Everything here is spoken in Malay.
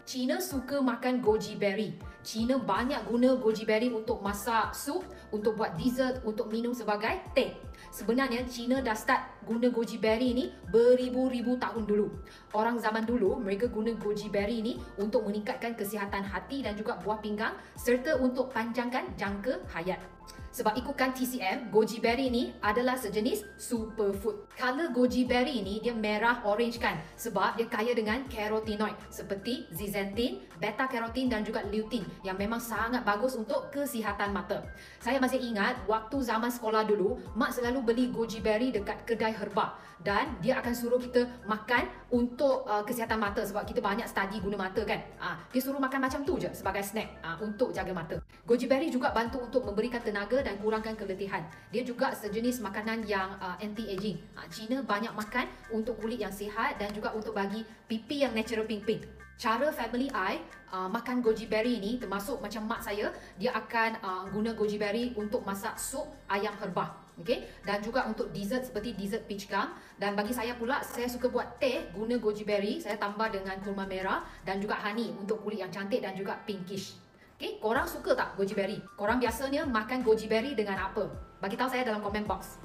Cina suka makan goji berry. Cina banyak guna goji berry untuk masak sup, untuk buat dessert, untuk minum sebagai teh. Sebenarnya Cina dah start guna goji berry ni beribu-ribu tahun dulu. Orang zaman dulu mereka guna goji berry ni untuk meningkatkan kesihatan hati dan juga buah pinggang serta untuk panjangkan jangka hayat. Sebab ikutkan TCM, goji berry ni adalah sejenis superfood. Color goji berry ni dia merah orange kan sebab dia kaya dengan carotenoid seperti zeaxanthin, beta carotene dan juga lutein yang memang sangat bagus untuk kesihatan mata. Saya masih ingat waktu zaman sekolah dulu, mak selalu beli goji berry dekat kedai herba dan dia akan suruh kita makan untuk kesihatan mata sebab kita banyak study guna mata kan. Dia suruh makan macam tu je sebagai snack untuk jaga mata. Goji berry juga bantu untuk memberikan tenaga dan kurangkan keletihan. Dia juga sejenis makanan yang anti-aging. Cina banyak makan untuk kulit yang sihat dan juga untuk bagi pipi yang natural pink-pink. Cara family I makan goji berry ni termasuk macam mak saya, dia akan guna goji berry untuk masak sup ayam herba. Okay? Dan juga untuk dessert seperti dessert peach gum. Dan bagi saya pula, saya suka buat teh guna goji berry. Saya tambah dengan kurma merah dan juga honey untuk kulit yang cantik dan juga pinkish. Okay, korang suka tak goji berry? Korang biasanya makan goji berry dengan apa? Bagi tahu saya dalam komen box.